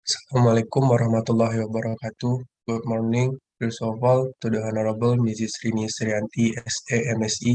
Assalamualaikum warahmatullahi wabarakatuh. Good morning. First of all, to the Honorable Mrs. Rini Srianti, SA MSE,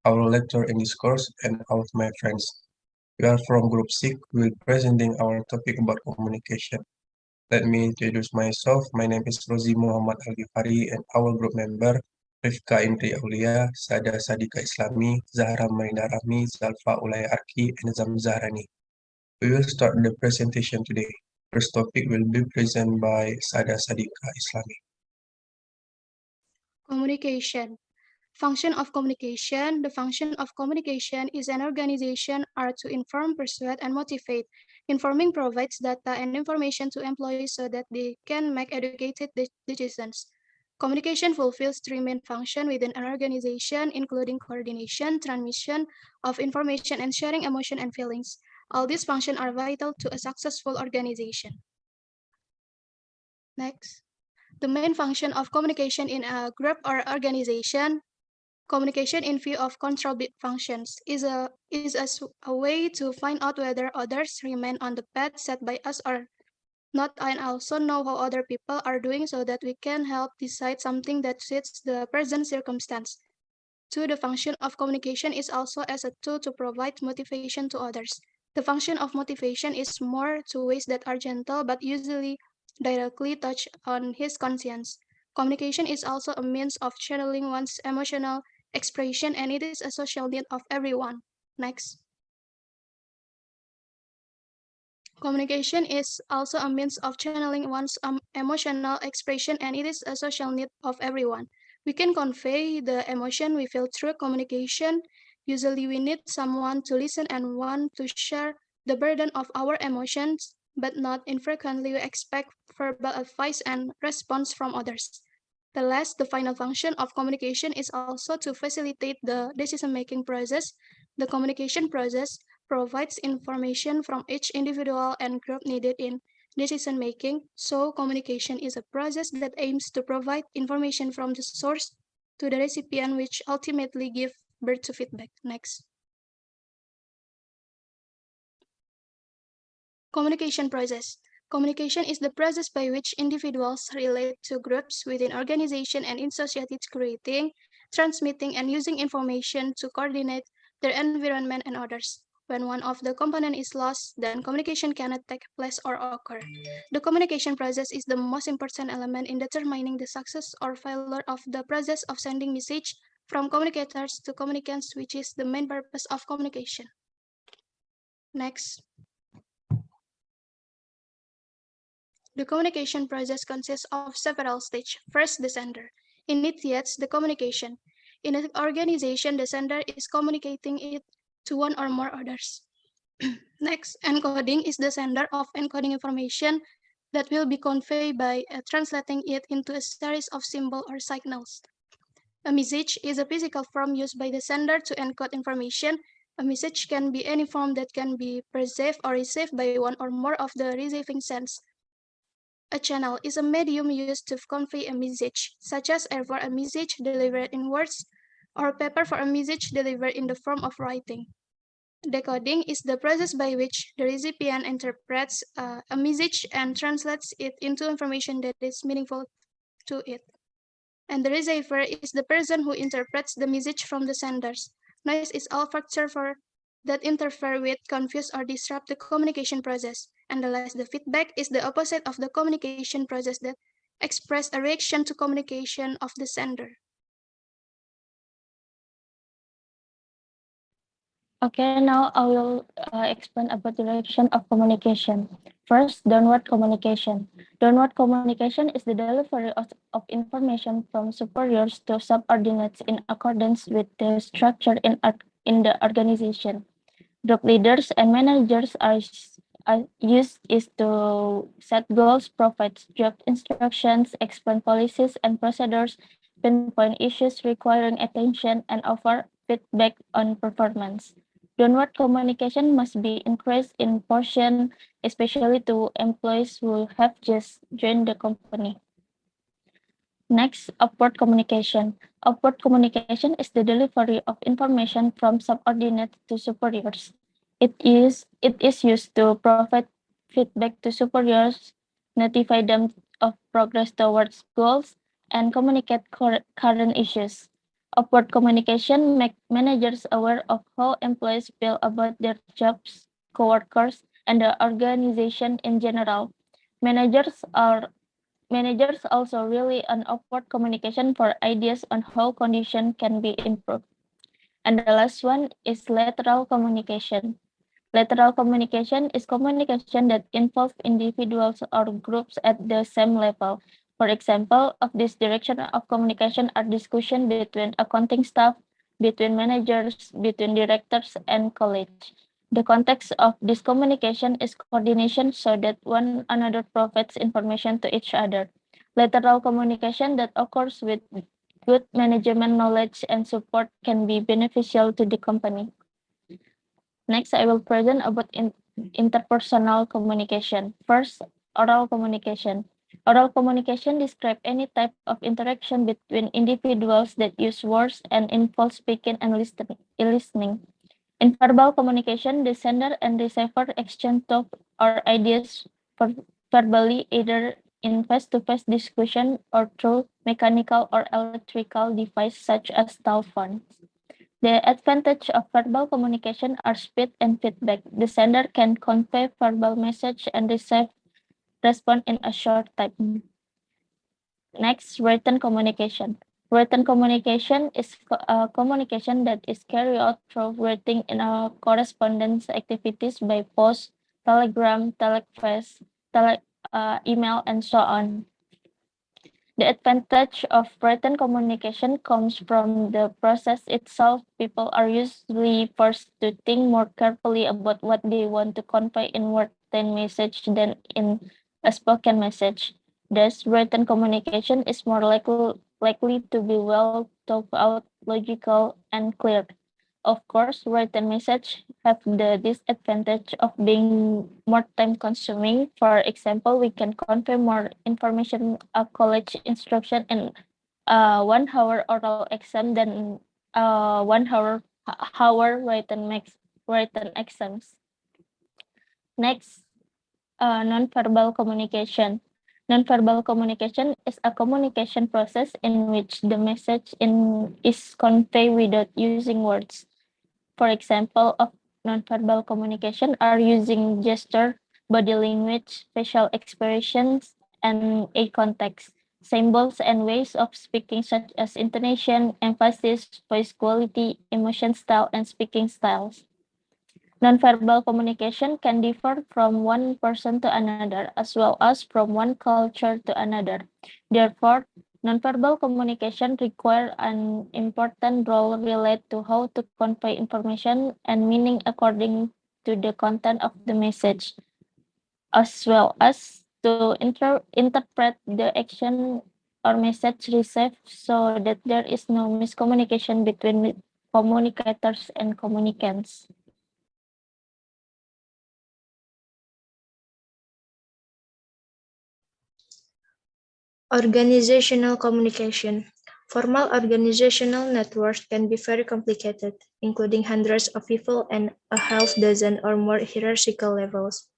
our lecturer in this course, and all of my friends. We are from Group 6. We will presenting our topic about communication. Let me introduce myself. My name is Rozi Muhammad Al-Ghifari, and our group member, Rifka Indri Aulia, Sada Sadika Islami, Zahra Marina Rahmi, Zalfa Ulaya Arki, and Zam Zahrani. We will start the presentation today. First topic will be presented by Sada Sadika Islami. Communication. Function of communication. The function of communication is an organization are to inform, persuade, and motivate. Informing provides data and information to employees so that they can make educated decisions. Communication fulfills three main functions within an organization, including coordination, transmission of information, and sharing emotion and feelings. All these functions are vital to a successful organization. Next. The main function of communication in a group or organization. Communication in view of control functions is a way to find out whether others remain on the path set by us or not, and also know how other people are doing so that we can help decide something that suits the present circumstance. Two, the function of communication is also as a tool to provide motivation to others. The function of motivation is more to ways that are gentle but usually directly touch on his conscience. Communication is also a means of channeling one's emotional expression, and it is a social need of everyone. Next. Communication is also a means of channeling one's emotional expression, and it is a social need of everyone. We can convey the emotion we feel through communication. Usually, we need someone to listen and want to share the burden of our emotions, but not infrequently we expect verbal advice and response from others. The final function of communication is also to facilitate the decision-making process. The communication process provides information from each individual and group needed in decision-making. So communication is a process that aims to provide information from the source to the recipient, which ultimately give birth to feedback. Next. Communication process. Communication is the process by which individuals relate to groups within organization and in society, creating, transmitting, and using information to coordinate their environment and others. When one of the components is lost, then communication cannot take place or occur. The communication process is the most important element in determining the success or failure of the process of sending message from communicators to communicants, which is the main purpose of communication. Next. The communication process consists of several stages. First, the sender initiates the communication. In an organization, the sender is communicating it to one or more others. Next, encoding is the sender of encoding information that will be conveyed by translating it into a series of symbols or signals. A message is a physical form used by the sender to encode information. A message can be any form that can be perceived or received by one or more of the receiving sense. A channel is a medium used to convey a message, such as air for a message delivered in words, or paper for a message delivered in the form of writing. Decoding is the process by which the recipient interprets a message and translates it into information that is meaningful to it. And the receiver is the person who interprets the message from the senders. Noise is all factors that interfere with, confuse, or disrupt the communication process. And the last, the feedback is the opposite of the communication process that express a reaction to communication of the sender. Okay, now I will explain about the direction of communication. First, downward communication. Downward communication is the delivery of information from superiors to subordinates in accordance with the structure in the organization. Group leaders and managers are used is to set goals, provide job instructions, explain policies and procedures, pinpoint issues requiring attention, and offer feedback on performance. Downward communication must be increased in portion, especially to employees who have just joined the company. Next, upward communication. Upward communication is the delivery of information from subordinates to superiors. It is used to provide feedback to superiors notify them of progress towards goals, and communicate current issues. Upward communication makes managers aware of how employees feel about their jobs, coworkers, and the organization in general. Managers also rely on upward communication for ideas on how conditions can be improved. And the last one is lateral communication. Lateral communication is communication that involves individuals or groups at the same level. For example, of this direction of communication are discussion between accounting staff, between managers, between directors, and colleagues. The context of this communication is coordination so that one another provides information to each other. Lateral communication that occurs with good management knowledge and support can be beneficial to the company. Next, I will present about interpersonal communication. First, oral communication. Oral communication describes any type of interaction between individuals that use words and involve speaking and listening. In verbal communication, the sender and receiver exchange thoughts or ideas verbally, either in face-to-face discussion or through mechanical or electrical devices such as telephones. The advantage of verbal communication are speed and feedback. The sender can convey verbal message and receive respond in a short time. Next, written communication. Written communication is communication that is carried out through writing in a correspondence activities by post, telegram, telefax, email, and so on. The advantage of written communication comes from the process itself. People are usually forced to think more carefully about what they want to convey in written message than in a spoken message. Thus, written communication is more likely to be well thought out, logical, and clear. Of course, written message have the disadvantage of being more time consuming. For example, we can convey more information a college instruction in 1 hour oral exam than 1 hour written exams. Next, nonverbal communication. Nonverbal communication is a communication process in which the message is conveyed without using words. For example of nonverbal communication are using gesture, body language, facial expressions, and eye context, symbols and ways of speaking such as intonation, emphasis, voice quality, emotion style, and speaking styles. Nonverbal communication can differ from one person to another, as well as from one culture to another. Therefore, nonverbal communication requires an important role related to how to convey information and meaning according to the content of the message, as well as to interpret the action or message received so that there is no miscommunication between communicators and communicants. Organizational communication. Formal organizational networks can be very complicated, including hundreds of people and a half dozen or more hierarchical levels.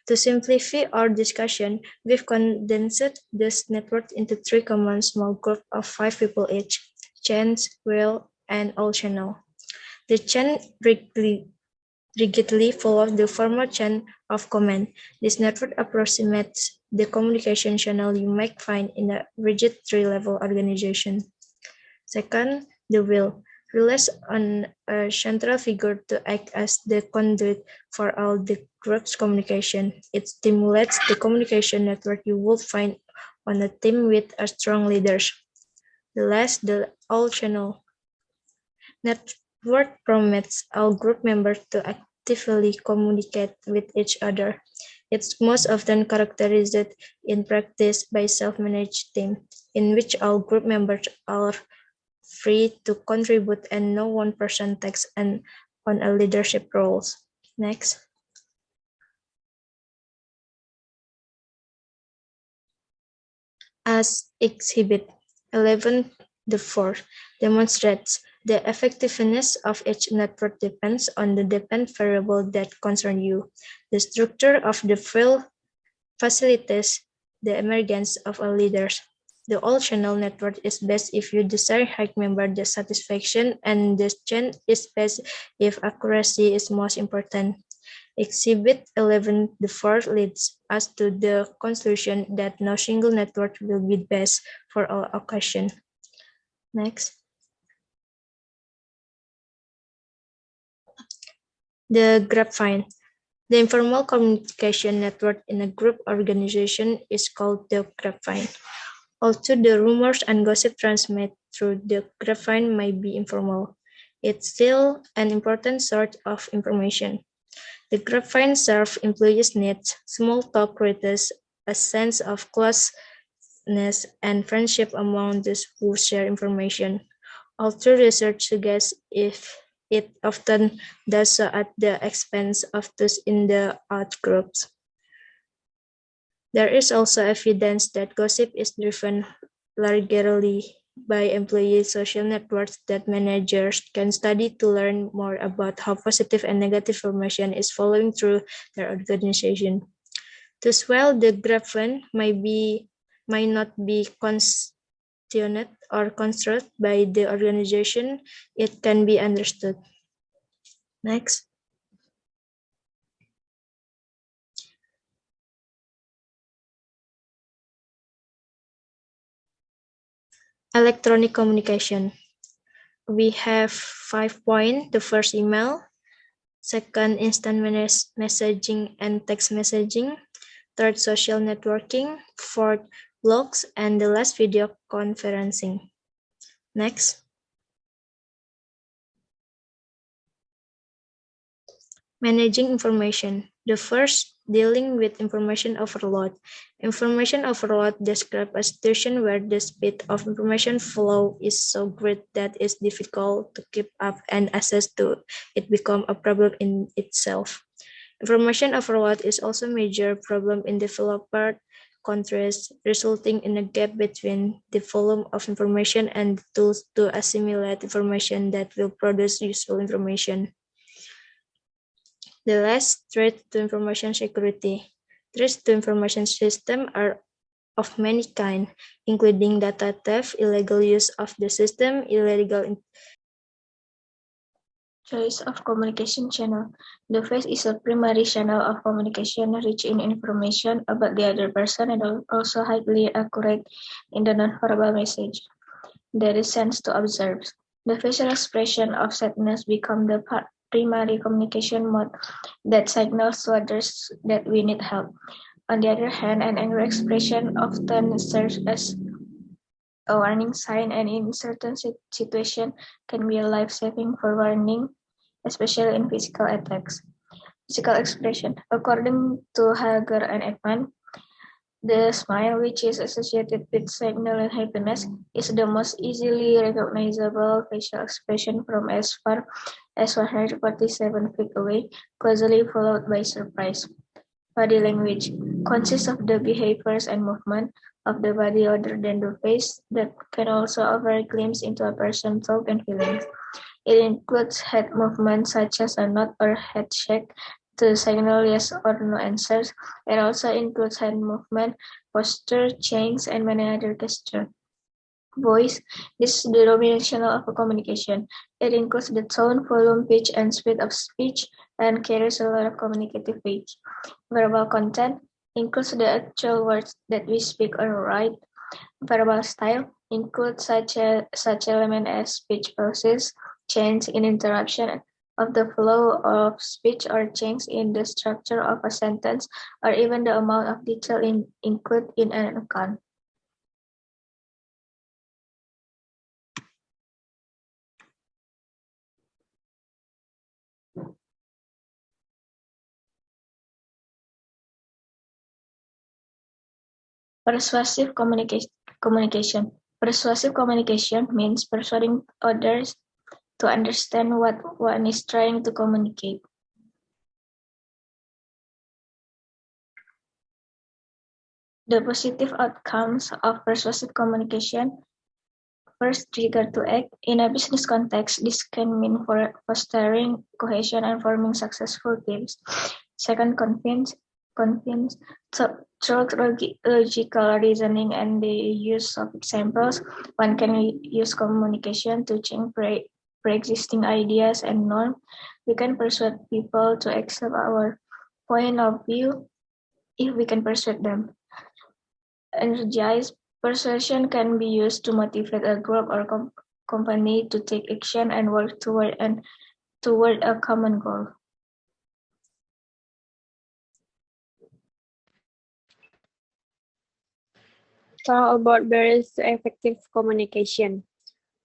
To simplify our discussion, we've condensed this network into 3 common small groups of 5 people each: chains, wheel, and all channel. The chain rigidly follows the formal chain of command. This network approximates the communication channel you might find in a rigid 3-level organization. Second, the wheel relies on a central figure to act as the conduit for all the group's communication. It stimulates the communication network you would find on a team with a strong leaders. The last, the all channel network permits all group members to actively communicate with each other. It's most often characterized in practice by self-managed team, in which all group members are free to contribute and no one person takes on a leadership roles. Next. As Exhibit 11-4 demonstrates, the effectiveness of each network depends on the dependent variable that concern you. The structure of the field facilitates the emergence of a leaders. The all-channel network is best if you desire high member satisfaction, and the chain is best if accuracy is most important. Exhibit 11, the fourth, leads us to the conclusion that no single network will be best for all occasions. Next. The grapevine. The informal communication network in a group organization is called the grapevine. Although the rumors and gossip transmitted through the grapevine may be informal, it's still an important source of information. The grapevine serves employees' needs. Small talk creates a sense of closeness and friendship among those who share information. Although research suggests it often does so at the expense of those in the out groups. There is also evidence that gossip is driven largely by employee social networks that managers can study to learn more about how positive and negative information is flowing through their organization. Thus, while the grapevine might not be constituted or constructed by the organization, it can be understood. Next. Electronic communication. We have 5 points. The first, email. Second, instant messaging and text messaging. Third, social networking. Fourth, blogs. And the last, video conferencing. Next. Managing information. The first, dealing with information overload. Information overload describes a situation where the speed of information flow is so great that it's difficult to keep up, and access to it becomes a problem in itself. Information overload is also a major problem in developed countries, resulting in a gap between the volume of information and the tools to assimilate information that will produce useful information. The last, threat to information security. Threats to information system are of many kinds, including data theft, illegal use of the system, illegal Choice of communication channel. The face is a primary channel of communication rich in information about the other person and also highly accurate in the nonverbal message that is sent to observe. The facial expression of sadness becomes the primary communication mode that signals to others that we need help. On the other hand, an angry expression often serves as a warning sign, and in certain situations can be life-saving for warning, especially in physical attacks. Physical expression. According to Hager and Ekman, the smile, which is associated with signaling happiness, is the most easily recognizable facial expression from as far as 147 feet away, closely followed by surprise. Body language consists of the behaviors and movement of the body other than the face that can also offer a glimpse into a person's thoughts and feelings. It includes head movements such as a nod or head shake to signal yes or no answers. It also includes hand movement, posture, change, and many other gestures. Voice is the dominant channel of communication. It includes the tone, volume, pitch, and speed of speech, and carries a lot of communicative weight. Verbal content includes the actual words that we speak or write. Verbal style includes such elements as speech pauses, change in interruption of the flow of speech, or change in the structure of a sentence, or even the amount of detail included in an account. Persuasive communication. Persuasive communication means persuading others to understand what one is trying to communicate. The positive outcomes of persuasive communication. First, trigger to act. In a business context, this can mean fostering cohesion and forming successful teams. Second, convince. convince through logical reasoning and the use of examples. One can use communication to change pre-existing ideas and norms. We can persuade people to accept our point of view if we can persuade them. Energized persuasion can be used to motivate a group or company to take action and work toward a common goal. Talk about barriers to effective communication.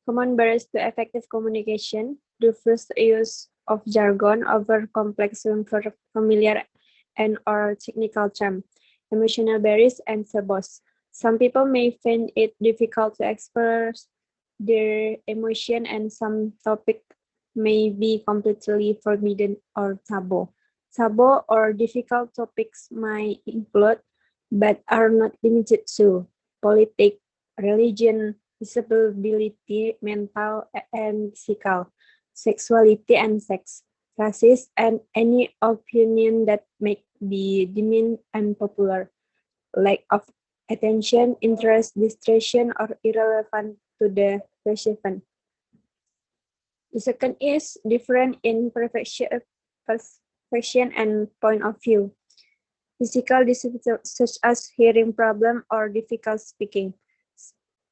Common barriers to effective communication: the first use of jargon over complex familiar and or technical terms, emotional barriers and taboos. Some people may find it difficult to express their emotion, and some topic may be completely forbidden or taboo. Taboo or difficult topics might include, but are not limited to, politics, religion, disability, mental and physical, sexuality and sex, races, and any opinion that may be deemed unpopular, lack of attention, interest, distraction, or irrelevant to the recipient. The second is different in perception and point of view. Physical disabilities such as hearing problem or difficult speaking.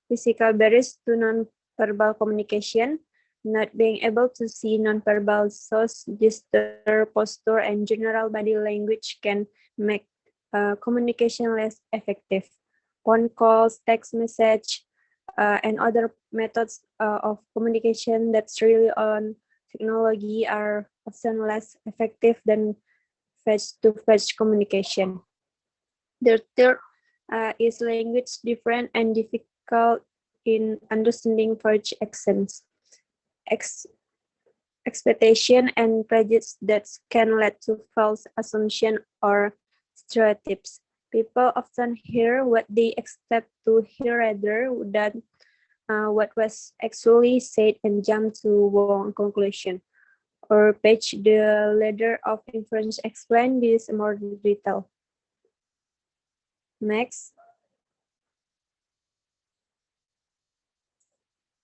Physical barriers to non-verbal communication, not being able to see non-verbal source, gesture, posture, and general body language can make communication less effective. Phone calls, text message, and other methods of communication that's really on technology are often less effective than face-to-face communication. The third is language different and difficult in understanding for each accents. Expectation and prejudice that can lead to false assumption or stereotypes. People often hear what they expect to hear rather than what was actually said and jump to one conclusion. Or page the ladder of inference explain this more detail. Next.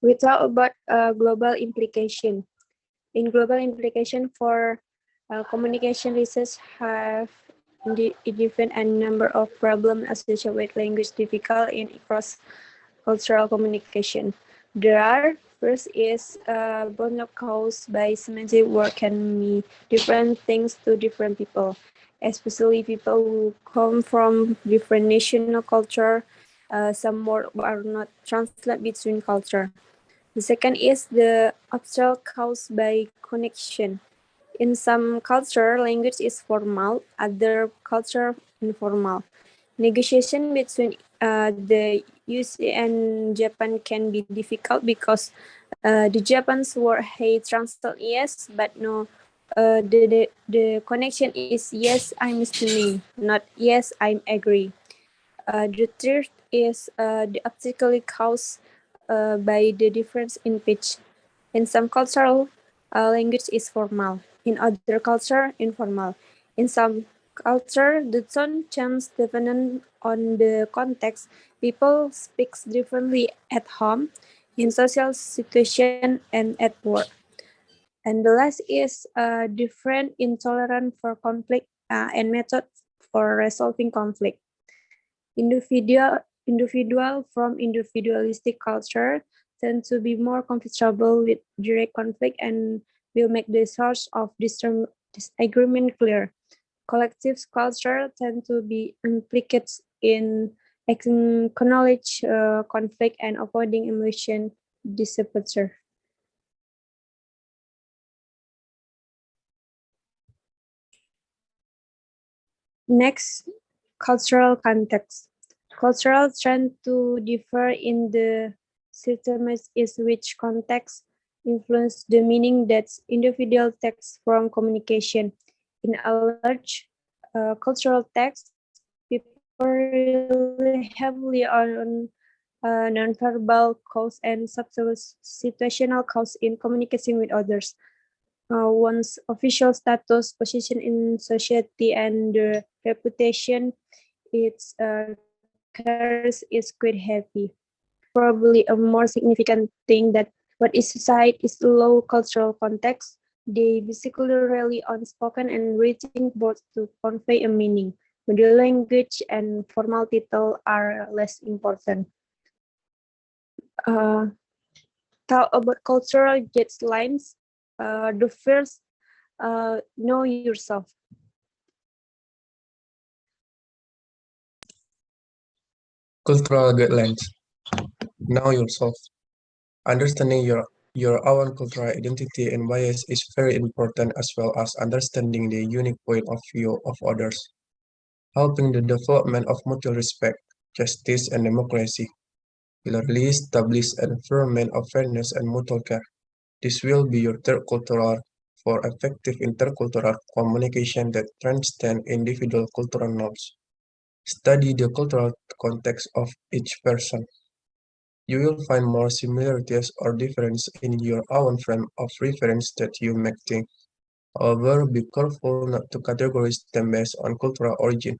We talk about global implication. In global implication for communication research have different and number of problems associated with language difficult in cross-cultural communication. There are, first is burnout caused by semantic work can mean different things to different people, especially people who come from different national culture. Some words are not translated between culture. The second is the obstacle caused by connection. In some culture, language is formal, other culture informal. Negotiation between the US and Japan can be difficult because the Japanese word hey translate yes, but no, the connection is yes, I'm listening, not yes, I'm agree. The third is the obstacle caused by the difference in pitch. In some cultural, language is formal. In other culture, informal. In some culture, the tone changes depending on the context. People speak differently at home, in social situation, and at work. And the last is different intolerance for conflict and method for resolving conflict. Individual from individualistic culture tend to be more comfortable with direct conflict and will make the source of disagreement clear. Collective culture tend to be implicated in acknowledge conflict and avoiding emotion disappear. Next, cultural context. Cultural trend to differ in the settlements is which context influence the meaning that individual takes from communication. In a large cultural text, people rely heavily on nonverbal cues and subtle situational cues in communicating with others. One's official status, position in society, and the reputation, its curse is quite heavy. Probably a more significant thing that what is society is low cultural context. They basically rely on spoken and written words to convey a meaning. Body language and formal title are less important. Talk about cultural guidelines. The first, know yourself. Cultural guidelines. Know yourself. Understanding your own cultural identity and bias is very important, as well as understanding the unique point of view of others, helping the development of mutual respect, justice, and democracy. Clearly establish an environment of fairness and mutual care. This will be your third cultural for effective intercultural communication that transcends individual cultural norms. Study the cultural context of each person. You will find more similarities or differences in your own frame of reference that you may think. However, be careful not to categorize them based on cultural origin.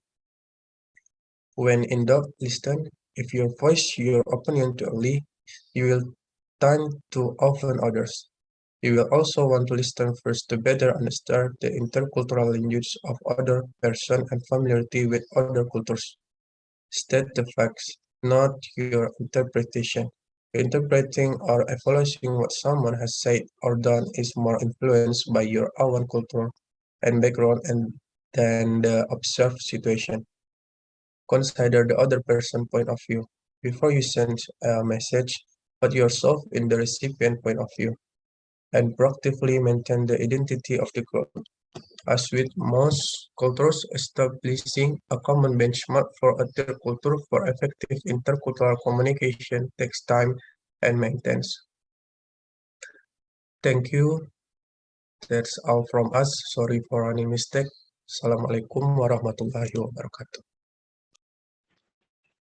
When in doubt, listen. If you voice your opinion too early, you will tend to offend others. You will also want to listen first to better understand the intercultural lineage of other person and familiarity with other cultures. State the facts, not your interpretation. Interpreting or evaluating what someone has said or done is more influenced by your own culture and background than the observed situation. Consider the other person's point of view. Before you send a message, put yourself in the recipient point of view and proactively maintain the identity of the group. As with most cultures, establishing a common benchmark for other cultures for effective intercultural communication takes time and maintenance. Thank you. That's all from us. Sorry for any mistake. Assalamualaikum warahmatullahi wabarakatuh.